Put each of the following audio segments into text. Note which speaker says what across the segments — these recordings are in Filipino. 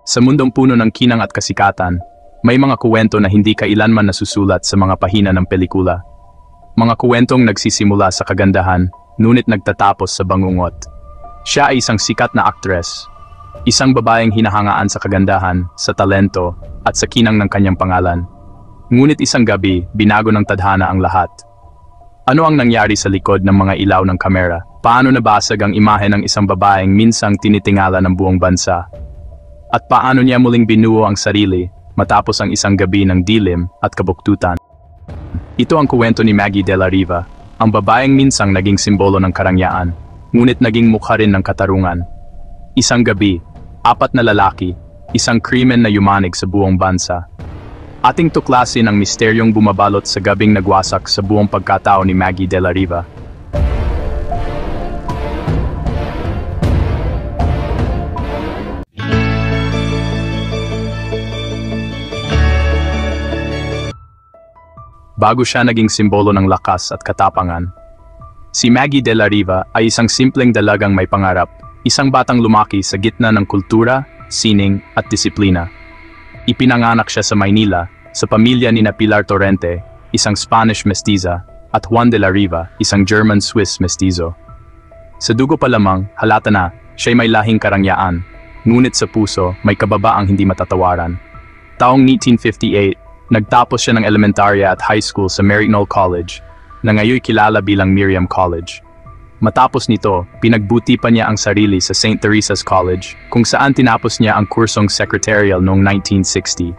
Speaker 1: Sa mundong puno ng kinang at kasikatan, may mga kuwento na hindi kailanman nasusulat sa mga pahina ng pelikula. Mga kuwentong nagsisimula sa kagandahan, ngunit nagtatapos sa bangungot. Siya ay isang sikat na aktres, isang babaeng hinahangaan sa kagandahan, sa talento, at sa kinang ng kanyang pangalan. Ngunit isang gabi, binago ng tadhana ang lahat. Ano ang nangyari sa likod ng mga ilaw ng kamera? Paano nabasag ang imahe ng isang babaeng minsang tinitingala ng buong bansa? At paano niya muling binuo ang sarili matapos ang isang gabi ng dilim at kabuktutan? Ito ang kuwento ni Maggie de la Riva, ang babaeng minsang naging simbolo ng karangyaan, ngunit naging mukha rin ng katarungan. Isang gabi, 4 na lalaki, isang krimen na yumanig sa buong bansa. Ating tuklasin ang misteryong bumabalot sa gabing nagwasak sa buong pagkatao ni Maggie de la Riva. Bago siya naging simbolo ng lakas at katapangan, si Maggie de la Riva ay isang simpleng dalagang may pangarap, isang batang lumaki sa gitna ng kultura, sining at disiplina. Ipinanganak siya sa Maynila, sa pamilya ni Pilar Torrente, isang Spanish mestiza, at Juan de la Riva, isang German-Swiss mestizo. Sa dugo pa lamang, halata na, siya'y may lahing karangyaan, ngunit sa puso, may kababaang hindi matatawaran. Taong 1958, nagtapos siya ng elementarya at high school sa Maryknoll College, na ngayon kilala bilang Miriam College. Matapos nito, pinagbuti pa niya ang sarili sa St. Teresa's College, kung saan tinapos niya ang kursong secretarial noong 1960.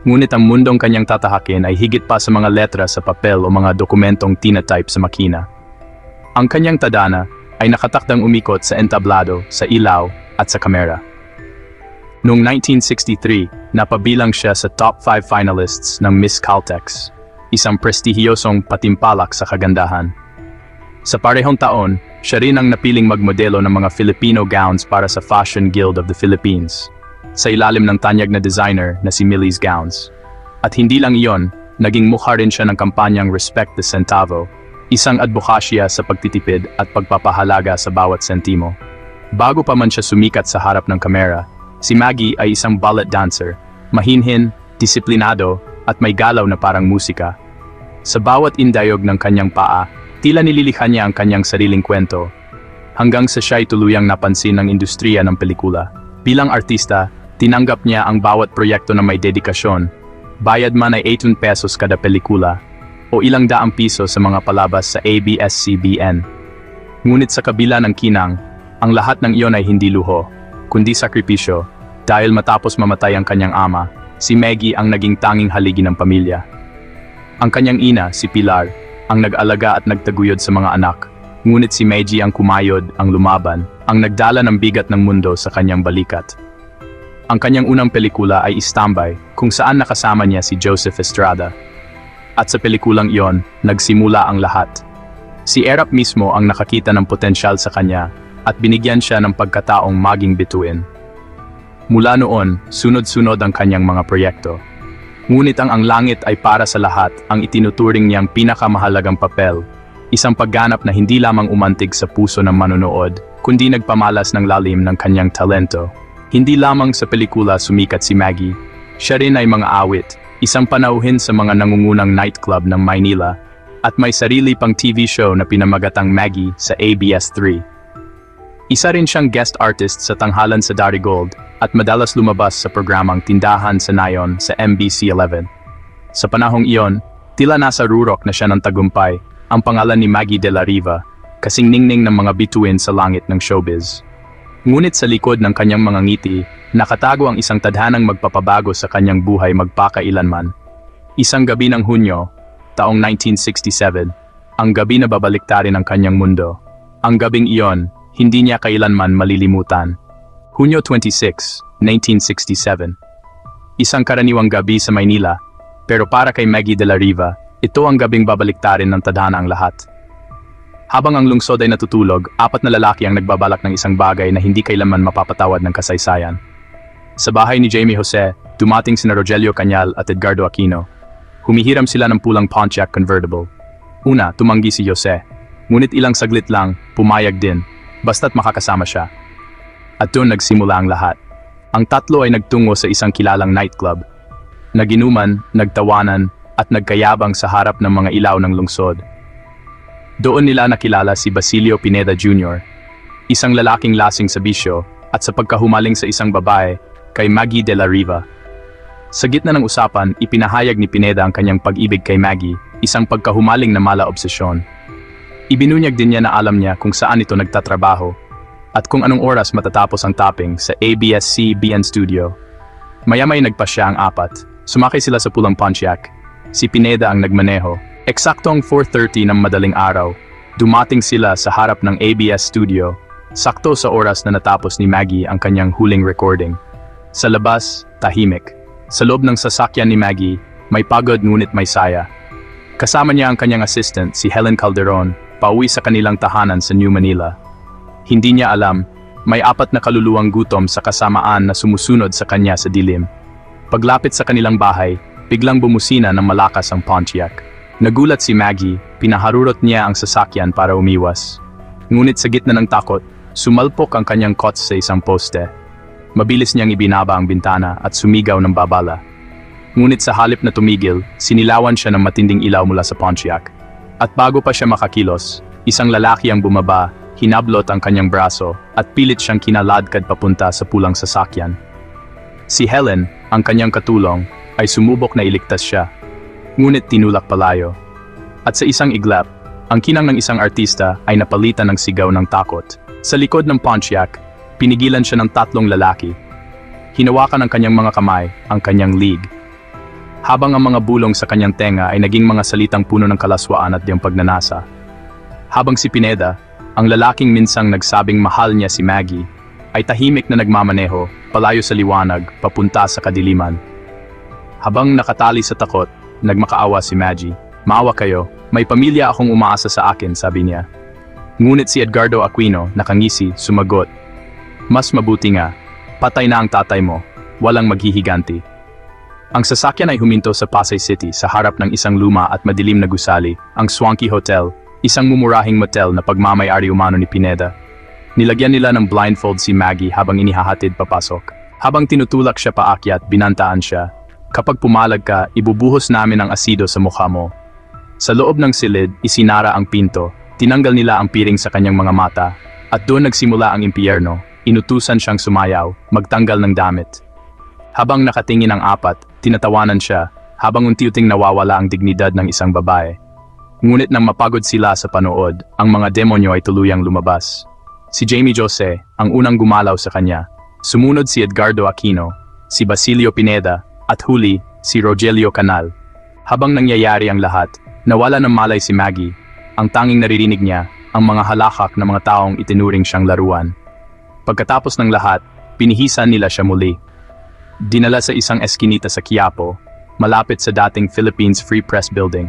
Speaker 1: Ngunit ang mundong kanyang tatahakin ay higit pa sa mga letra sa papel o mga dokumentong tinatype sa makina. Ang kanyang tadhana ay nakatakdang umikot sa entablado, sa ilaw, at sa kamera. Noong 1963, napabilang siya sa top 5 finalists ng Miss Caltex, isang prestihiyosong patimpalak sa kagandahan. Sa parehong taon, siya rin ang napiling magmodelo ng mga Filipino gowns para sa Fashion Guild of the Philippines, sa ilalim ng tanyag na designer na si Millie's Gowns. At hindi lang iyon, naging mukha rin siya ng kampanyang Respect the Centavo, isang adbokasya sa pagtitipid at pagpapahalaga sa bawat sentimo. Bago pa man siya sumikat sa harap ng kamera, si Maggie ay isang ballet dancer, mahinhin, disiplinado, at may galaw na parang musika. Sa bawat indayog ng kanyang paa, tila nililikha niya ang kanyang sariling kwento, hanggang sa siya'y tuluyang napansin ng industriya ng pelikula. Bilang artista, tinanggap niya ang bawat proyekto na may dedikasyon, bayad man ay 18 pesos kada pelikula, o ilang daang piso sa mga palabas sa ABS-CBN. Ngunit sa kabila ng kinang, ang lahat ng iyon ay hindi luho, kundi sakripisyo. Dahil matapos mamatay ang kanyang ama, si Maggie ang naging tanging haligi ng pamilya. Ang kanyang ina, si Pilar, ang nag-alaga at nagtaguyod sa mga anak, ngunit si Maggie ang kumayod, ang lumaban, ang nagdala ng bigat ng mundo sa kanyang balikat. Ang kanyang unang pelikula ay Istambay, kung saan nakasama niya si Joseph Estrada. At sa pelikulang iyon, nagsimula ang lahat. Si Erap mismo ang nakakita ng potensyal sa kanya at binigyan siya ng pagkataong maging bituin. Mula noon, sunod-sunod ang kanyang mga proyekto. Ngunit ang langit ay para sa lahat ang itinuturing niyang pinakamahalagang papel, isang pagganap na hindi lamang umantig sa puso ng manonood, kundi nagpamalas ng lalim ng kanyang talento. Hindi lamang sa pelikula sumikat si Maggie, siya rin ay mga awit, isang panauhin sa mga nangungunang nightclub ng Maynila, at may sarili pang TV show na pinamagatang Maggie sa ABS-3. Isa rin siyang guest artist sa Tanghalan sa Darigold at madalas lumabas sa programang Tindahan sa Nayon sa MBC11. Sa panahong iyon, tila nasa rurok na siya ng tagumpay, ang pangalan ni Maggie de la Riva, kasing ningning ng mga bituin sa langit ng showbiz. Ngunit sa likod ng kanyang mga ngiti, nakatago ang isang tadhanang magpapabago sa kanyang buhay magpakailanman. Isang gabi ng Hunyo, taong 1967, ang gabi na babaliktarin ang kanyang mundo. Ang gabing iyon, hindi niya kailanman malilimutan. Hunyo 26, 1967. Isang karaniwang gabi sa Maynila, pero para kay Maggie de la Riva, ito ang gabing babaliktarin ng tadhana ang lahat. Habang ang lungsod ay natutulog, 4 na lalaki ang nagbabalak ng isang bagay na hindi kailanman mapapatawad ng kasaysayan. Sa bahay ni Jamie Jose, dumating sina Rogelio Cañal at Edgardo Aquino. Humihiram sila ng pulang Pontiac convertible. Una, tumanggi si Jose. Ngunit ilang saglit lang, pumayag din, basta't makakasama siya. At doon nagsimula ang lahat. Ang tatlo ay nagtungo sa isang kilalang nightclub. Naginuman, nagtawanan, at nagkayabang sa harap ng mga ilaw ng lungsod. Doon nila nakilala si Basilio Pineda Jr., isang lalaking lasing sa bisyo at sa pagkahumaling sa isang babae kay Maggie de la Riva. Sa gitna ng usapan, ipinahayag ni Pineda ang kanyang pag-ibig kay Maggie, isang pagkahumaling na mala-obsesyon. Ibinunyag din niya na alam niya kung saan ito nagtatrabaho at kung anong oras matatapos ang tapping sa ABS-CBN studio. Maya-may nagpasya ang apat. Sumakay sila sa pulang Pontiac. Si Pineda ang nagmaneho. Eksaktong 4:30 ng madaling araw, dumating sila sa harap ng ABS studio, sakto sa oras na natapos ni Maggie ang kanyang huling recording. Sa labas, tahimik. Sa loob ng sasakyan ni Maggie, may pagod ngunit may saya. Kasama niya ang kanyang assistant, si Helen Calderon, pauwi sa kanilang tahanan sa New Manila. Hindi niya alam, may 4 na kaluluwang gutom sa kasamaan na sumusunod sa kanya sa dilim. Paglapit sa kanilang bahay, biglang bumusina ng malakas ang Pontiac. Nagulat si Maggie, pinaharurot niya ang sasakyan para umiwas. Ngunit sa gitna ng takot, sumalpok ang kanyang kotse sa isang poste. Mabilis niyang ibinaba ang bintana at sumigaw ng babala. Ngunit sa halip na tumigil, sinilawan siya ng matinding ilaw mula sa Pontiac. At bago pa siya makakilos, isang lalaki ang bumaba, hinablot ang kanyang braso, at pilit siyang kinaladkad papunta sa pulang sasakyan. Si Helen, ang kanyang katulong, ay sumubok na iligtas siya. Ngunit tinulak palayo. At sa isang iglap, ang kinang ng isang artista ay napalitan ng sigaw ng takot. Sa likod ng Pontiac, pinigilan siya ng 3 lalaki. Hinawakan ng kanyang mga kamay ang kanyang leeg. Habang ang mga bulong sa kanyang tenga ay naging mga salitang puno ng kalaswaan at diyang pagnanasa. Habang si Pineda, ang lalaking minsang nagsabing mahal niya si Maggie, ay tahimik na nagmamaneho, palayo sa liwanag, papunta sa kadiliman. Habang nakatali sa takot, nagmakaawa si Maggie. "Maawa kayo, may pamilya akong umaasa sa akin," sabi niya. Ngunit si Edgardo Aquino, nakangisi, sumagot, "Mas mabuti nga, patay na ang tatay mo, walang maghihiganti." Ang sasakyan ay huminto sa Pasay City sa harap ng isang luma at madilim na gusali, ang Swanky Hotel, isang mumurahing motel na pagmamay-ari umano ni Pineda. Nilagyan nila ng blindfold si Maggie habang inihahatid papasok. Habang tinutulak siya paakyat, binantaan siya, "Kapag pumalag ka, ibubuhos namin ang asido sa mukha mo." Sa loob ng silid, isinara ang pinto, tinanggal nila ang piring sa kanyang mga mata, at doon nagsimula ang impyerno. Inutusan siyang sumayaw, magtanggal ng damit. Habang nakatingin ang 4, tinatawanan siya, habang unti-unting nawawala ang dignidad ng isang babae. Ngunit nang mapagod sila sa panood, ang mga demonyo ay tuluyang lumabas. Si Jamie Jose, ang unang gumalaw sa kanya. Sumunod si Edgardo Aquino, si Basilio Pineda, at huli, si Rogelio Canal. Habang nangyayari ang lahat, nawala ng malay si Maggie. Ang tanging naririnig niya, ang mga halakak ng mga taong itinuring siyang laruan. Pagkatapos ng lahat, pinihisan nila siya muli. Dinala sa isang eskinita sa Quiapo, malapit sa dating Philippines Free Press Building.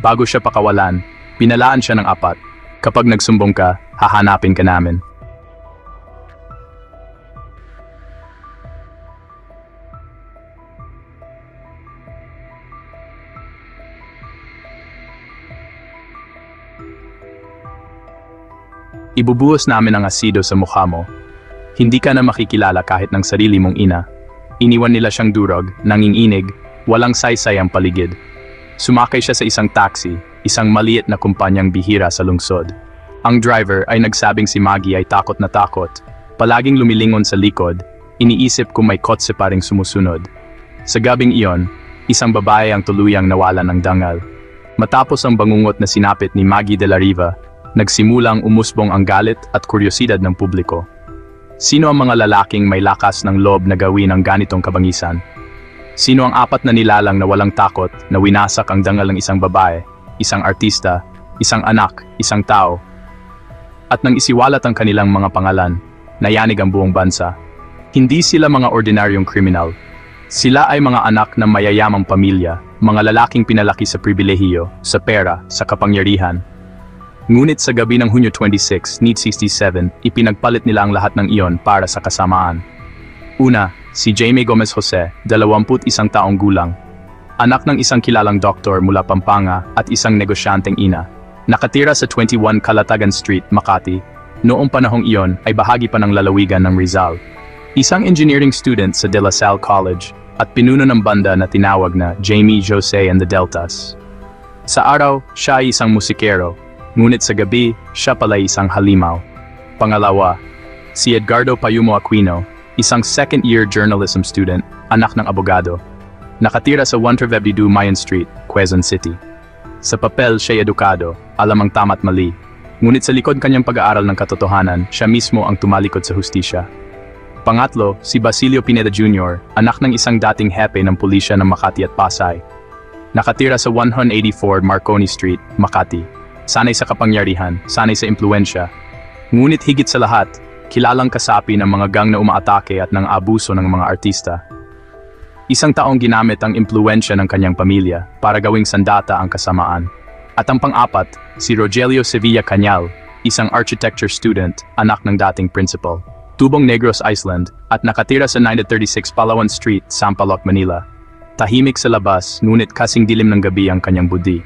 Speaker 1: Bago siya pakawalan, pinalaan siya ng 4. "Kapag nagsumbong ka, hahanapin ka namin." "Ibubuhos namin ang asido sa mukha mo. Hindi ka na makikilala kahit ng sarili mong ina." Iniwan nila siyang durog, nanginginig, walang saysay ang paligid. Sumakay siya sa isang taxi, isang maliit na kumpanyang bihira sa lungsod. Ang driver ay nagsabing si Maggie ay takot na takot. Palaging lumilingon sa likod, iniisip kung may kotse pa ring sumusunod. Sa gabing iyon, isang babae ang tuluyang nawalan ng dangal. Matapos ang bangungot na sinapit ni Maggie de la Riva, nagsimulang umusbong ang galit at kuryosidad ng publiko. Sino ang mga lalaking may lakas ng loob na gawin ang ganitong kabangisan? Sino ang 4 na nilalang na walang takot na winasak ang dangal ng isang babae, isang artista, isang anak, isang tao? At nang isiwalat ang kanilang mga pangalan, nayanig ang buong bansa. Hindi sila mga ordinaryong kriminal. Sila ay mga anak ng mayayamang pamilya, mga lalaking pinalaki sa pribilehiyo, sa pera, sa kapangyarihan. Ngunit sa gabi ng Hunyo 26, 1967, ipinagpalit nila ang lahat ng iyon para sa kasamaan. Una, si Jaime Gomez Jose, 21 taong gulang. Anak ng isang kilalang doktor mula Pampanga at isang negosyanteng ina. Nakatira sa 21 Calatagan Street, Makati. Noong panahong iyon ay bahagi pa ng lalawigan ng Rizal. Isang engineering student sa De La Salle College at pinuno ng banda na tinawag na Jamie Jose and the Deltas. Sa araw, siya ay isang musikero, ngunit sa gabi, siya pala isang halimaw. Pangalawa, si Edgardo Payumo Aquino, isang second-year journalism student, anak ng abogado. Nakatira sa 132 Mayan Street, Quezon City. Sa papel, siya'y edukado, alam ang tama't mali. Ngunit sa likod kanyang pag-aaral ng katotohanan, siya mismo ang tumalikod sa hustisya. Pangatlo, si Basilio Pineda Jr., anak ng isang dating hepe ng pulisya ng Makati at Pasay. Nakatira sa 184 Marconi Street, Makati. Sanay sa kapangyarihan, sanay sa impluensya. Ngunit higit sa lahat, kilalang kasapi ng mga gang na umaatake at ng abuso ng mga artista. Isang taong ginamit ang impluensya ng kanyang pamilya para gawing sandata ang kasamaan. At ang pang-apat, si Rogelio Sevilla Cañal, isang architecture student, anak ng dating principal. Tubong Negros Island, at nakatira sa 936 Palawan Street, Sampaloc, Manila. Tahimik sa labas, ngunit kasing dilim ng gabi ang kanyang budi.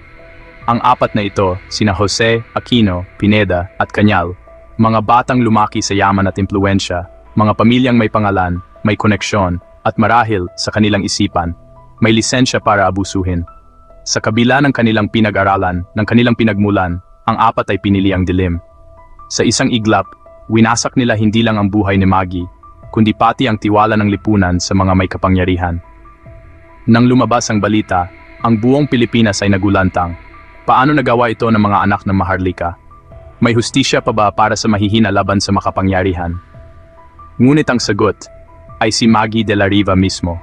Speaker 1: Ang apat na ito, sina Jose, Aquino, Pineda, at Cañal, mga batang lumaki sa yaman at impluensya, mga pamilyang may pangalan, may koneksyon, at marahil sa kanilang isipan, may lisensya para abusuhin. Sa kabila ng kanilang pinag-aralan, ng kanilang pinagmulan, ang apat ay pinili ang dilim. Sa isang iglap, winasak nila hindi lang ang buhay ni Maggie, kundi pati ang tiwala ng lipunan sa mga may kapangyarihan. Nang lumabas ang balita, ang buong Pilipinas ay nagulantang. Paano nagawa ito ng mga anak ng Maharlika? May hustisya pa ba para sa mahihina laban sa makapangyarihan? Ngunit ang sagot ay si Maggie de la Riva mismo.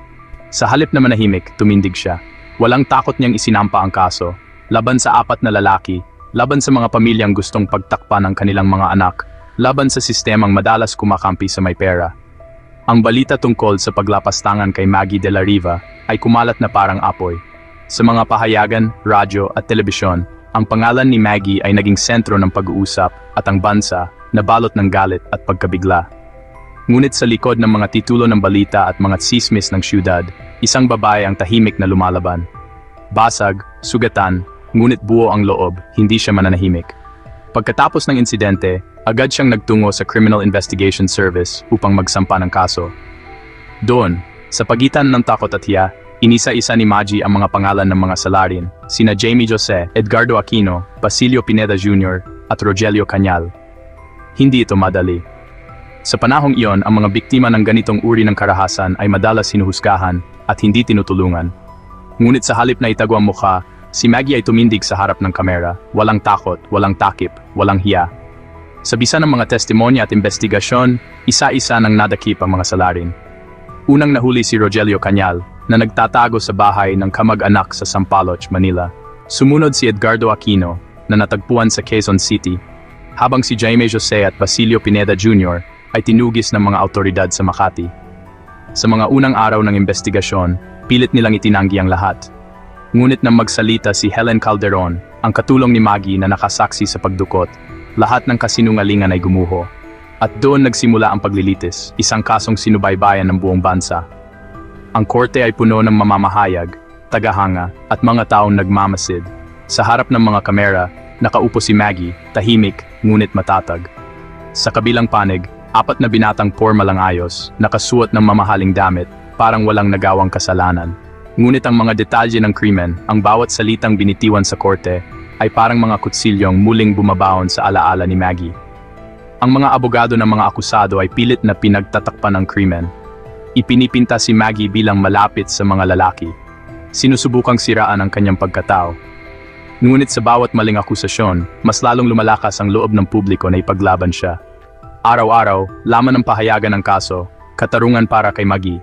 Speaker 1: Sa halip na manahimik, tumindig siya. Walang takot niyang isinampa ang kaso, laban sa apat na lalaki, laban sa mga pamilyang gustong pagtakpan ng kanilang mga anak, laban sa sistemang madalas kumakampi sa may pera. Ang balita tungkol sa paglapastangan kay Maggie de la Riva ay kumalat na parang apoy. Sa mga pahayagan, radyo at telebisyon, ang pangalan ni Maggie ay naging sentro ng pag-uusap at ang bansa nabalot ng galit at pagkabigla. Ngunit sa likod ng mga titulo ng balita at mga tsismis ng syudad, isang babae ang tahimik na lumalaban. Basag, sugatan, ngunit buo ang loob, hindi siya mananahimik. Pagkatapos ng insidente, agad siyang nagtungo sa Criminal Investigation Service upang magsampa ng kaso. Doon, sa pagitan ng takot at hiya, inisa-isa ni Maggie ang mga pangalan ng mga salarin, sina Jamie Jose, Edgardo Aquino, Basilio Pineda Jr., at Rogelio Cañal. Hindi ito madali. Sa panahong iyon, ang mga biktima ng ganitong uri ng karahasan ay madalas hinuhusgahan at hindi tinutulungan. Ngunit sa halip na itago ang mukha, si Maggie ay tumindig sa harap ng kamera, walang takot, walang takip, walang hiya. Sa bisa ng mga testimonya at investigasyon, isa-isa nang nadakip ang mga salarin. Unang nahuli si Rogelio Cañal, na nagtatago sa bahay ng kamag-anak sa Sampaloc, Manila. Sumunod si Edgardo Aquino, na natagpuan sa Quezon City, habang si Jaime Jose at Basilio Pineda Jr. ay tinugis ng mga autoridad sa Makati. Sa mga unang araw ng investigasyon, pilit nilang itinanggi ang lahat. Ngunit nang magsalita si Helen Calderon, ang katulong ni Maggie na nakasaksi sa pagdukot, lahat ng kasinungalingan ay gumuho. At doon nagsimula ang paglilitis, isang kasong sinubaybayan ng buong bansa. Ang korte ay puno ng mamamahayag, tagahanga, at mga taong nagmamasid. Sa harap ng mga kamera, nakaupo si Maggie, tahimik, ngunit matatag. Sa kabilang panig, apat na binatang porma lang ayos, nakasuot ng mamahaling damit, parang walang nagawang kasalanan. Ngunit ang mga detalye ng krimen, ang bawat salitang binitiwan sa korte, ay parang mga kutsilyong muling bumabaon sa alaala ni Maggie. Ang mga abogado ng mga akusado ay pilit na pinagtatakpan ng krimen. Ipinipinta si Maggie bilang malapit sa mga lalaki. Sinusubukang siraan ang kanyang pagkatao. Ngunit sa bawat maling akusasyon, mas lalong lumalakas ang loob ng publiko na ipaglaban siya. Araw-araw, laman ng pahayagan ng kaso, katarungan para kay Maggie.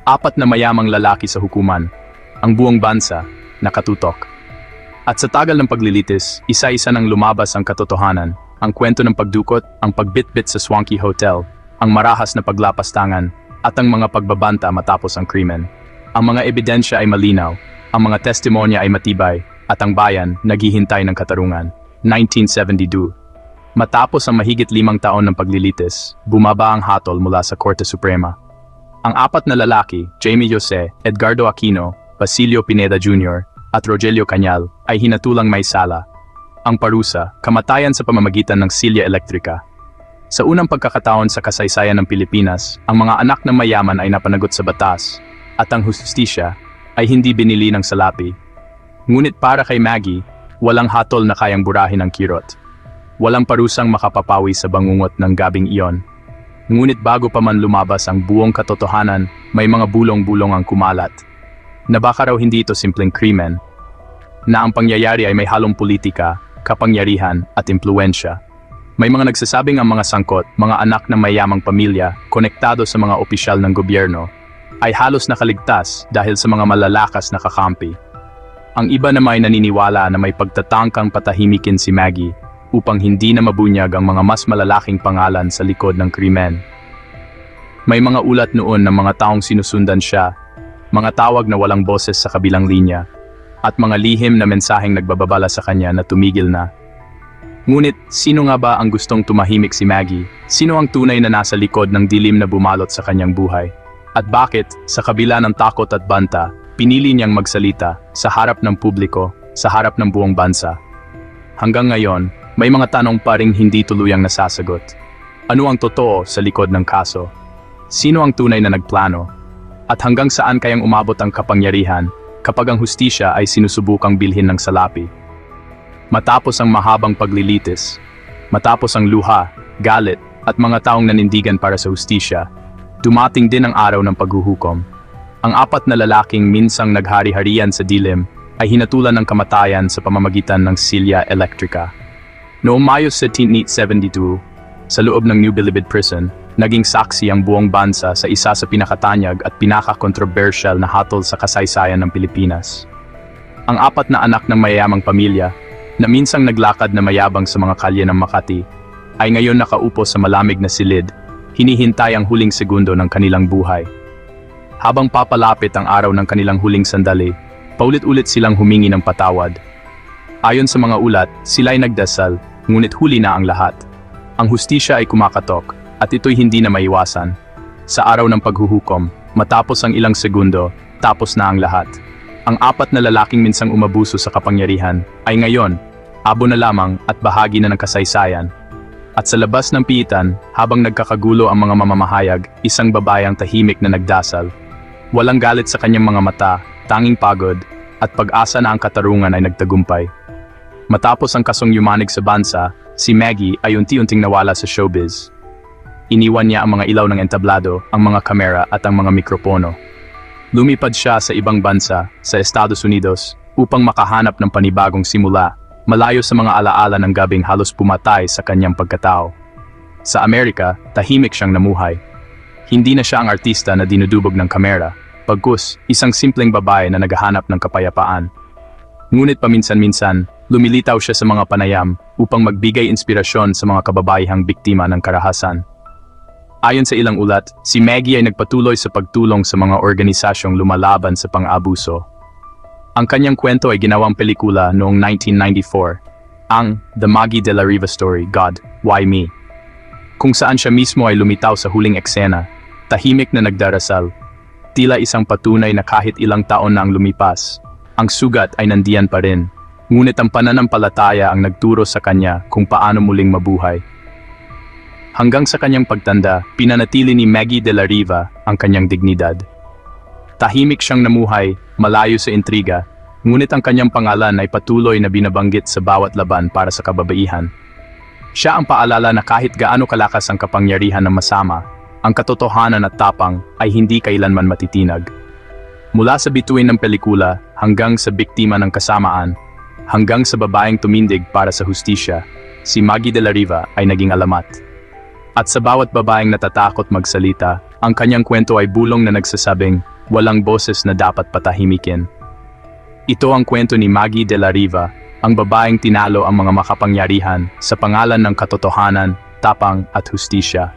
Speaker 1: Apat na mayamang lalaki sa hukuman, ang buong bansa, nakatutok. At sa tagal ng paglilitis, isa-isa nang lumabas ang katotohanan, ang kwento ng pagdukot, ang pagbitbit sa Swanky Hotel, ang marahas na paglapastangan, at ang mga pagbabanta matapos ang krimen. Ang mga ebidensya ay malinaw, ang mga testimonya ay matibay, at ang bayan naghihintay ng katarungan. 1972. Matapos ang mahigit 5 taon ng paglilitis, bumaba ang hatol mula sa Korte Suprema. Ang apat na lalaki, Jamie Jose, Edgardo Aquino, Basilio Pineda Jr., at Rogelio Cañal, ay hinatulang may sala. Ang parusa, kamatayan sa pamamagitan ng silya elektrika. Sa unang pagkakataon sa kasaysayan ng Pilipinas, ang mga anak ng mayaman ay napanagot sa batas, at ang hustisya ay hindi binili ng salapi. Ngunit para kay Maggie, walang hatol na kayang burahin ang kirot. Walang parusang makapapawi sa bangungot ng gabing iyon. Ngunit bago pa man lumabas ang buong katotohanan, may mga bulong-bulong ang kumalat. Na baka raw hindi ito simpleng krimen, na ang pangyayari ay may halong politika, kapangyarihan at impluensya. May mga nagsasabing ang mga sangkot, mga anak ng mayamang pamilya, konektado sa mga opisyal ng gobyerno, ay halos nakaligtas dahil sa mga malalakas na kakampi. Ang iba naman ay naniniwala na may pagtatangkang patahimikin si Maggie upang hindi na mabunyag ang mga mas malalaking pangalan sa likod ng krimen. May mga ulat noon ng mga taong sinusundan siya, mga tawag na walang boses sa kabilang linya, at mga lihim na mensaheng nagbababala sa kanya na tumigil na. Ngunit, sino nga ba ang gustong tumahimik si Maggie? Sino ang tunay na nasa likod ng dilim na bumalot sa kanyang buhay? At bakit, sa kabila ng takot at banta, pinili niyang magsalita sa harap ng publiko, sa harap ng buong bansa? Hanggang ngayon, may mga tanong pa ring hindi tuluyang nasasagot. Ano ang totoo sa likod ng kaso? Sino ang tunay na nagplano? At hanggang saan kayang umabot ang kapangyarihan kapag ang hustisya ay sinusubukang bilhin ng salapi? Matapos ang mahabang paglilitis, matapos ang luha, galit, at mga taong nanindigan para sa hustisya, dumating din ang araw ng paghuhukom. Ang apat na lalaking minsang naghari-harian sa dilim ay hinatulan ng kamatayan sa pamamagitan ng silya elektrika. Noong Mayo 1772, sa loob ng New Bilibid Prison, naging saksi ang buong bansa sa isa sa pinakatanyag at pinaka-controversial na hatol sa kasaysayan ng Pilipinas. Ang apat na anak ng mayayamang pamilya, na minsang naglakad na mayabang sa mga kalye ng Makati, ay ngayon nakaupo sa malamig na silid, hinihintay ang huling segundo ng kanilang buhay. Habang papalapit ang araw ng kanilang huling sandali, paulit-ulit silang humingi ng patawad. Ayon sa mga ulat, sila ay nagdasal, ngunit huli na ang lahat. Ang hustisya ay kumakatok, at ito'y hindi na maiwasan. Sa araw ng paghuhukom, matapos ang ilang segundo, tapos na ang lahat. Ang apat na lalaking minsang umabuso sa kapangyarihan ay ngayon, abo na lamang at bahagi na ng kasaysayan. At sa labas ng piitan, habang nagkakagulo ang mga mamamahayag, isang babayang tahimik na nagdasal. Walang galit sa kanyang mga mata, tanging pagod, at pag-asa na ang katarungan ay nagtagumpay. Matapos ang kasong yumanig sa bansa, si Maggie ay unti-unting nawala sa showbiz. Iniwan niya ang mga ilaw ng entablado, ang mga kamera at ang mga mikropono. Lumipad siya sa ibang bansa, sa Estados Unidos, upang makahanap ng panibagong simula, malayo sa mga alaala ng gabing halos pumatay sa kanyang pagkatao. Sa Amerika, tahimik siyang namuhay. Hindi na siya ang artista na dinudubog ng kamera, bagkus isang simpleng babae na naghahanap ng kapayapaan. Ngunit paminsan-minsan, lumilitaw siya sa mga panayam upang magbigay inspirasyon sa mga kababaihang biktima ng karahasan. Ayon sa ilang ulat, si Maggie ay nagpatuloy sa pagtulong sa mga organisasyong lumalaban sa pang-abuso. Ang kanyang kwento ay ginawang pelikula noong 1994, ang The Maggie de la Riva Story, God, Why Me? Kung saan siya mismo ay lumitaw sa huling eksena, tahimik na nagdarasal, tila isang patunay na kahit ilang taon na ang lumipas, ang sugat ay nandiyan pa rin, ngunit ang pananampalataya ang nagturo sa kanya kung paano muling mabuhay. Hanggang sa kanyang pagtanda, pinanatili ni Maggie de la Riva ang kanyang dignidad. Tahimik siyang namuhay, malayo sa intriga, ngunit ang kanyang pangalan ay patuloy na binabanggit sa bawat laban para sa kababaihan. Siya ang paalala na kahit gaano kalakas ang kapangyarihan ng masama, ang katotohanan at tapang ay hindi kailanman matitinag. Mula sa bituin ng pelikula hanggang sa biktima ng kasamaan, hanggang sa babaeng tumindig para sa hustisya, si Maggie de la Riva ay naging alamat. At sa bawat babaeng natatakot magsalita, ang kanyang kwento ay bulong na nagsasabing, walang boses na dapat patahimikin. Ito ang kwento ni Maggie de la Riva, ang babaeng tinalo ang mga makapangyarihan sa pangalan ng katotohanan, tapang at hustisya.